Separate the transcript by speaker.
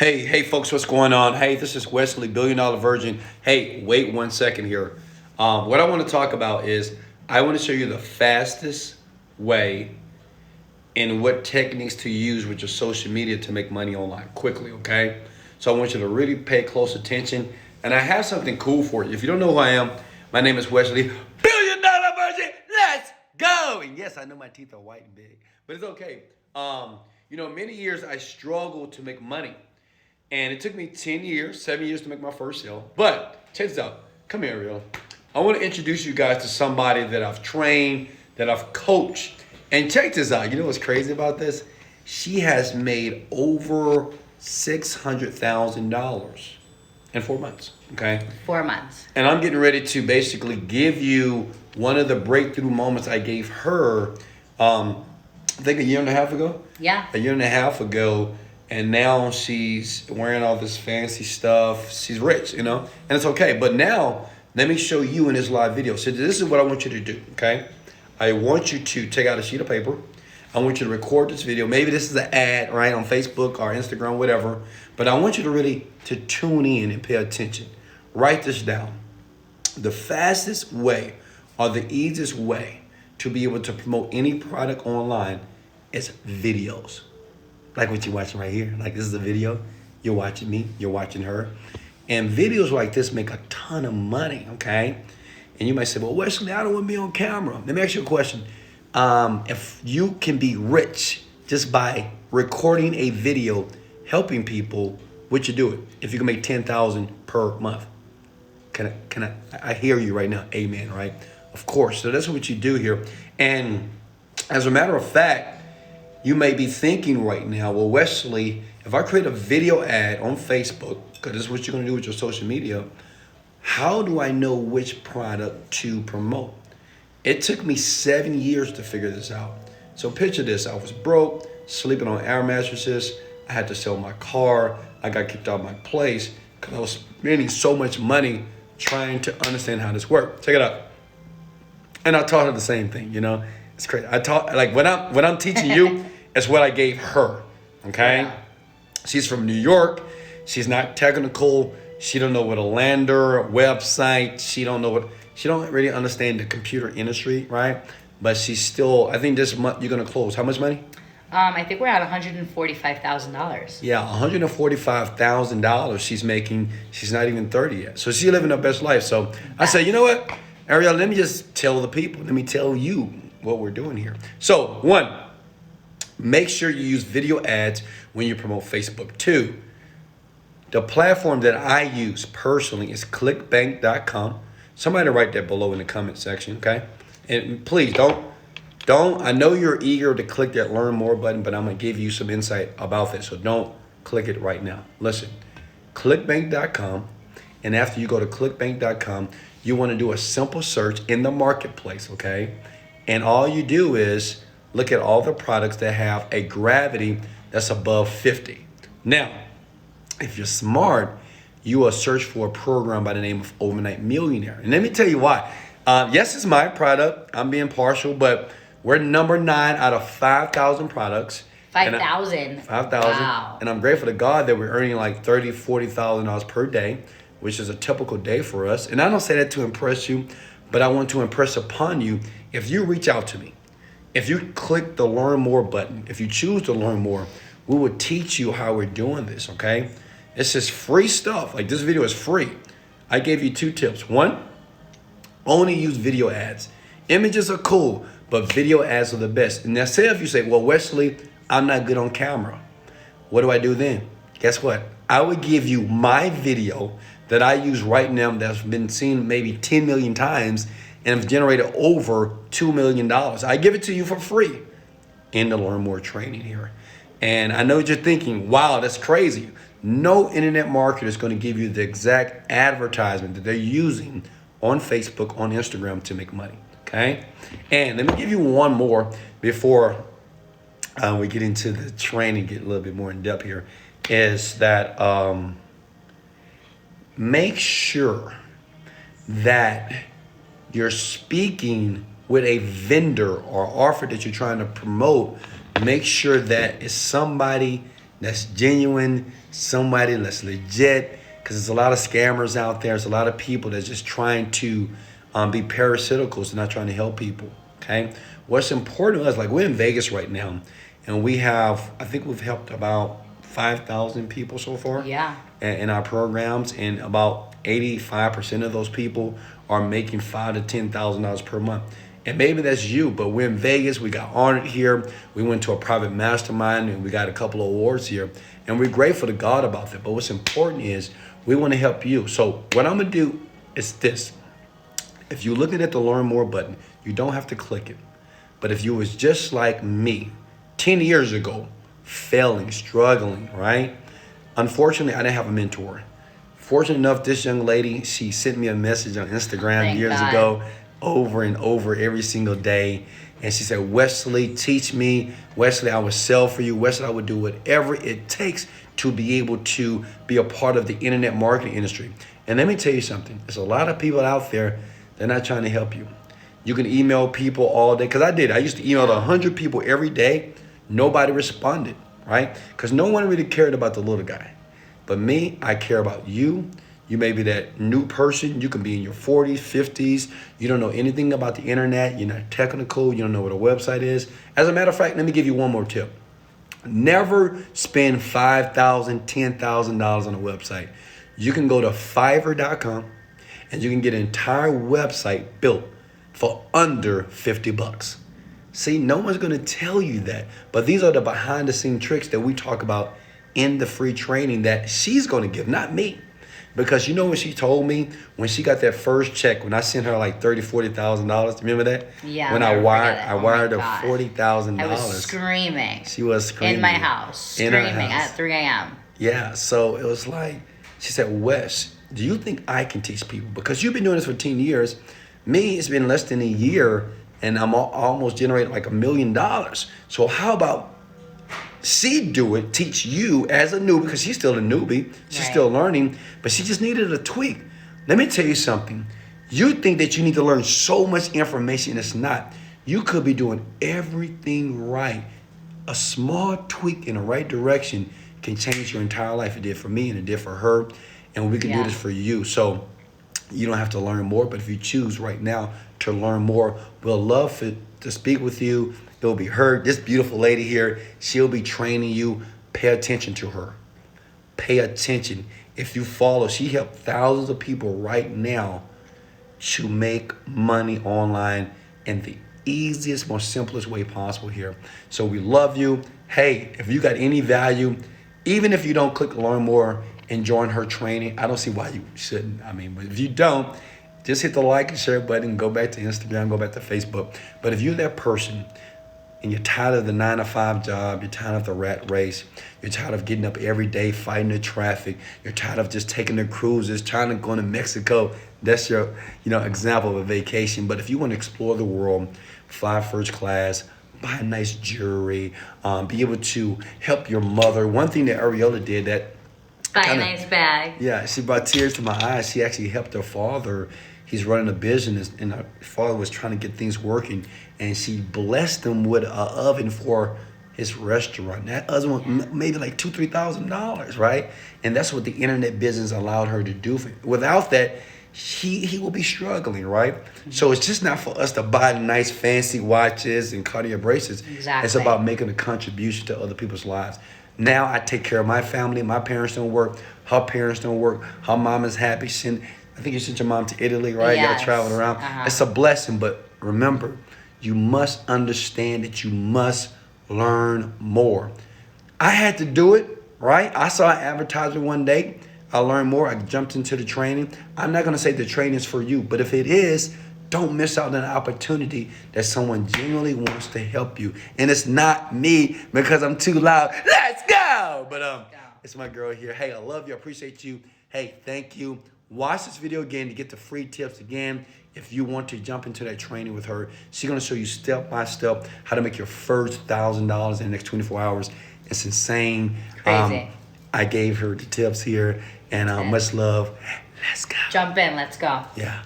Speaker 1: Hey, folks, what's going on? Hey, this is Wesley, Billion Dollar Virgin. Hey, wait 1 second here. What I want to talk about is I want to show you the fastest way and what techniques to use with your social media to make money online quickly, okay? So I want you to really pay close attention. And I have something cool for you. If you don't know who I am, my name is Wesley, Billion Dollar Virgin. Let's go! And yes, I know my teeth are white and big, but it's okay. Many years I struggled to make money. And it took me 10 years, 7 years to make my first sale. But check this out. Come here, Ariel. I want to introduce you guys to somebody that I've trained, that I've coached. And check this out. You know what's crazy about this? She has made over $600,000 in 4 months. Okay?
Speaker 2: 4 months.
Speaker 1: And I'm getting ready to basically give you one of the breakthrough moments I gave her, I think a year and a half ago.
Speaker 2: Yeah.
Speaker 1: A year and a half ago. And now she's wearing all this fancy stuff. She's rich, and it's okay. But now, let me show you in this live video. So this is what I want you to do, okay? I want you to take out a sheet of paper. I want you to record this video. Maybe this is an ad, right, on Facebook or Instagram, whatever. But I want you to really to tune in and pay attention. Write this down. The fastest way or the easiest way to be able to promote any product online is videos. Like what you're watching right here. Like this is a video. You're watching me. You're watching her. And videos like this make a ton of money, okay? And you might say, well, Wesley, I don't want to be on camera. Let me ask you a question. If you can be rich just by recording a video, helping people, would you do it? If you can make $10,000 per month. I hear you right now. Amen, right? Of course. So that's what you do here. And as a matter of fact, you may be thinking right now, well, Wesley, if I create a video ad on Facebook, because this is what you're going to do with your social media, how do I know which product to promote? It took me 7 years to figure this out. So picture this. I was broke, sleeping on air mattresses. I had to sell my car. I got kicked out of my place because I was spending so much money trying to understand how this worked. Check it out. And I taught her the same thing, It's crazy. I taught, like, when I'm teaching you, it's what I gave her, okay?
Speaker 2: Yeah.
Speaker 1: She's from New York. She's not technical. She don't know what a lander, website. She don't really understand the computer industry, right? But she's still, I think this month you're going to close. How much money?
Speaker 2: I think we're at $145,000.
Speaker 1: Yeah, $145,000 she's making. She's not even 30 yet. So she's living her best life. So I said, you know what, Ariel, let me just tell the people. Let me tell you what we're doing here. So, 1, make sure you use video ads when you promote Facebook. 2, the platform that I use personally is clickbank.com. Somebody write that below in the comment section, okay? And please don't, I know you're eager to click that learn more button, but I'm going to give you some insight about this. So don't click it right now. Listen, clickbank.com. And after you go to clickbank.com, you want to do a simple search in the marketplace, okay? And all you do is look at all the products that have a gravity that's above 50. Now, if you're smart, you will search for a program by the name of Overnight Millionaire. And let me tell you why. Yes, it's my product. I'm being partial, but we're number 9 out of 5,000 products.
Speaker 2: 5,000.
Speaker 1: 5,000.
Speaker 2: Wow.
Speaker 1: And I'm grateful to God that we're earning like $30,000, $40,000 per day, which is a typical day for us. And I don't say that to impress you, but I want to impress upon you. If you reach out to me, if you click the learn more button, if you choose to learn more, we will teach you how we're doing this, okay? It's just free stuff. Like, this video is free. I gave you 2 tips. 1, only use video ads. Images are cool, but video ads are the best. And now say if you say, well, Wesley, I'm not good on camera. What do I do then? Guess what? I would give you my video that I use right now that's been seen maybe 10 million times and have generated over $2 million. I give it to you for free in the Learn More training here. And I know what you're thinking, wow, that's crazy. No internet marketer is going to give you the exact advertisement that they're using on Facebook, on Instagram to make money, okay? And let me give you one more before we get into the training, get a little bit more in depth here, is that make sure that you're speaking with a vendor or offer that you're trying to promote. Make sure that it's somebody that's genuine, somebody that's legit, because there's a lot of scammers out there. There's a lot of people that's just trying to be parasiticals and not trying to help people, okay? What's important to us, like we're in Vegas right now, and I think we've helped about 5,000 people so far
Speaker 2: Yeah.
Speaker 1: in our programs, and about 85% of those people are making $5,000 to $10,000 per month. And maybe that's you, but we're in Vegas. We got honored here. We went to a private mastermind, and we got a couple of awards here. And we're grateful to God about that. But what's important is we want to help you. So what I'm going to do is this. If you're looking at the Learn More button, you don't have to click it. But if you was just like me 10 years ago, failing, struggling, right? Unfortunately, I didn't have a mentor. Fortunate enough, this young lady, she sent me a message on Instagram
Speaker 2: Thank
Speaker 1: years
Speaker 2: God.
Speaker 1: ago, over and over every single day. And she said, Wesley, teach me. Wesley, I would sell for you. Wesley, I would do whatever it takes to be able to be a part of the internet marketing industry. And let me tell you something. There's a lot of people out there, they're not trying to help you. You can email people all day. Because I did. I used to email 100 people every day. Nobody responded, right? Because no one really cared about the little guy. But me, I care about you. You may be that new person. You can be in your 40s, 50s. You don't know anything about the internet. You're not technical. You don't know what a website is. As a matter of fact, let me give you one more tip. Never spend $5,000, $10,000 on a website. You can go to Fiverr.com and you can get an entire website built for under $50. See, no one's going to tell you that. But these are the behind the scene tricks that we talk about in the free training that she's going to give, not me. Because you know what she told me when she got that first check, when I sent her like $30,000, $40,000. Remember that?
Speaker 2: Yeah.
Speaker 1: When
Speaker 2: I'll
Speaker 1: I
Speaker 2: never
Speaker 1: wired,
Speaker 2: forget it.
Speaker 1: I
Speaker 2: Oh my
Speaker 1: wired her
Speaker 2: God.
Speaker 1: $40,000.
Speaker 2: I was screaming.
Speaker 1: She was screaming
Speaker 2: In my house.
Speaker 1: In her
Speaker 2: Screaming
Speaker 1: house.
Speaker 2: at 3 a.m.
Speaker 1: Yeah. So it was like, she said, Wes, do you think I can teach people? Because you've been doing this for 10 years. Me, it's been less than a year, and I'm almost generating like $1 million. So how about she do it, teach you as a newbie, because she's still a newbie, she's
Speaker 2: Right.
Speaker 1: still learning, but she just needed a tweak. Let me tell you something. You think that you need to learn so much information, it's not. You could be doing everything right. A small tweak in the right direction can change your entire life. It did for me and it did for her, and we can do
Speaker 2: Yeah.
Speaker 1: this for you. So you don't have to learn more, but if you choose right now to learn more, we'll love to speak with you. It'll be her, this beautiful lady here. She'll be training you. Pay attention to her. Pay attention. If you follow, she helped thousands of people right now to make money online in the easiest, most simplest way possible here. So we love you. Hey, if you got any value, even if you don't click learn more and join her training, I don't see why you shouldn't. I mean, but if you don't, just hit the like and share button, go back to Instagram, go back to Facebook. But if you're that person and you're tired of the 9-to-5 job, you're tired of the rat race, you're tired of getting up every day, fighting the traffic, you're tired of just taking the cruises, trying to go to Mexico, that's your example of a vacation. But if you want to explore the world, fly first class, buy nice jewelry, be able to help your mother. One thing that Ariola did that
Speaker 2: Buy a
Speaker 1: kinda-
Speaker 2: nice bag.
Speaker 1: yeah, she brought tears to my eyes. She actually helped her father. He's running a business, and her father was trying to get things working, and she blessed him with an oven for his restaurant. That oven was maybe like $2,000-$3,000, right? And that's what the internet business allowed her to do. Without that, he will be struggling, right? So it's just not for us to buy nice fancy watches and Cartier bracelets.
Speaker 2: Exactly.
Speaker 1: It's about making a contribution to other people's lives. Now I take care of my family. My parents don't work. Her parents don't work. Her mom is happy. I think you sent your mom to Italy, right? You got
Speaker 2: Yes.
Speaker 1: to travel around.
Speaker 2: Uh-huh.
Speaker 1: It's a blessing, but remember, you must understand that you must learn more. I had to do it, right? I saw an advertisement one day. I learned more. I jumped into the training. I'm not going to say the training is for you, but if it is, don't miss out on an opportunity that someone genuinely wants to help you. And it's not me because I'm too loud. Let's go! But it's my girl here. Hey, I love you. I appreciate you. Hey, thank you. Watch this video again to get the free tips again. If you want to jump into that training with her, she's going to show you step by step how to make your first $1,000 in the next 24 hours. It's insane.
Speaker 2: Crazy.
Speaker 1: I gave her the tips here, and much love. Let's go.
Speaker 2: Jump in. Let's go.
Speaker 1: Yeah.